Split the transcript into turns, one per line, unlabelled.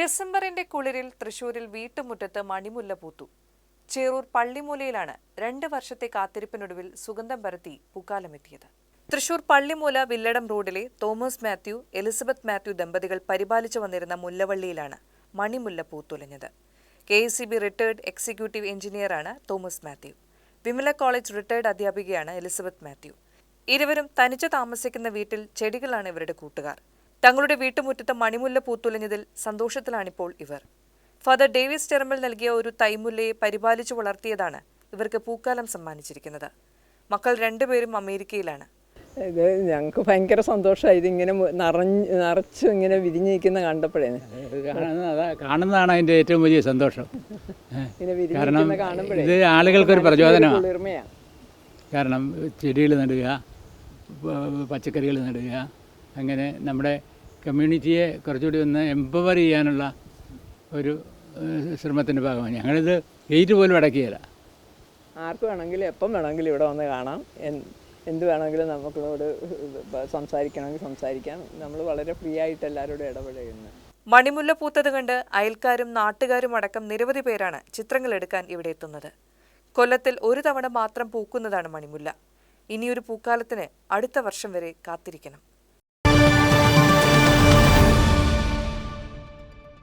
ഡിസംബറിന്റെ കുളിരിൽ തൃശൂരിൽ വീട്ടുമുറ്റത്ത് മണിമുല്ല പൂത്തു. ചേറൂർ പള്ളിമൂലയിലാണ് 2 വർഷത്തെ കാത്തിരിപ്പിനൊടുവിൽ സുഗന്ധം പരത്തി പൂക്കാലമെത്തിയത്. തൃശൂർ പള്ളിമൂല വില്ലടം റോഡിലെ തോമസ് മാത്യു, എലിസബത്ത് മാത്യു ദമ്പതികൾ പരിപാലിച്ചു വന്നിരുന്ന മുല്ലവള്ളിയിലാണ് മണിമുല്ല പൂത്തുലഞ്ഞത്. KSEB റിട്ടയർഡ് എക്സിക്യൂട്ടീവ് എഞ്ചിനീയറാണ് Thomas Mathew. Vimala college retired അധ്യാപികയാണ് എലിസബത്ത് മാത്യു. ഇരുവരും തനിച്ച് താമസിക്കുന്ന വീട്ടിൽ ചെടികളാണ് ഇവരുടെ കൂട്ടുകാർ. തങ്ങളുടെ വീട്ടുമുറ്റത്ത് മണിമുല്ല പൂത്തുലഞ്ഞതിൽ സന്തോഷത്തിലാണിപ്പോൾ ഇവർ. ഫാദർ ഡേവിസ് ടെറമൽ നൽകിയ ഒരു തൈമുല്ലയെ പരിപാലിച്ചു വളർത്തിയതാണ് ഇവർക്ക് പൂക്കാലം സമ്മാനിച്ചിരിക്കുന്നത്. മക്കൾ 2 പേരും അമേരിക്കയിലാണ്.
ഇത് ഞങ്ങൾക്ക് ഭയങ്കര സന്തോഷമായി. ഇതിങ്ങനെ നിറച്ചു ഇങ്ങനെ വിരിഞ്ഞിരിക്കുന്ന കണ്ടപ്പോഴേ
കാണുന്നതാണ് അതിൻ്റെ ഏറ്റവും വലിയ സന്തോഷം. കാരണം ഇത് ആളുകൾക്കൊരു പ്രചോദനമാണ്. കാരണം ചെടികൾ നടുക, പച്ചക്കറികൾ നടുക, അങ്ങനെ നമ്മുടെ കമ്മ്യൂണിറ്റിയെ കുറച്ചുകൂടി ഒന്ന് എംപവർ ചെയ്യാനുള്ള ഒരു ശ്രമത്തിൻ്റെ ഭാഗമാണ്. ഞങ്ങളിത് ഗേറ്റ് പോലും അടക്കിയല്ല.
ആർക്ക് വേണമെങ്കിലും എപ്പം വേണമെങ്കിലും ഇവിടെ വന്ന് കാണാം. എന്ത് വേണമെങ്കിലും നമുക്കിവിടെ സംസാരിക്കണമെങ്കിൽ സംസാരിക്കാം. നമ്മൾ വളരെ ഫ്രീ ആയിട്ട് എല്ലാവരോടും ഇടപെടുന്നു.
മണിമുല്ല പൂത്തത് കണ്ട് അയൽക്കാരും നാട്ടുകാരും അടക്കം നിരവധി പേരാണ് ചിത്രങ്ങൾ എടുക്കാൻ ഇവിടെ എത്തുന്നത്. കൊല്ലത്തിൽ ഒരു തവണ മാത്രം പൂക്കുന്നതാണ് മണിമുല്ല. ഇനിയൊരു പൂക്കാലത്തിന് അടുത്ത വർഷം വരെ കാത്തിരിക്കണം.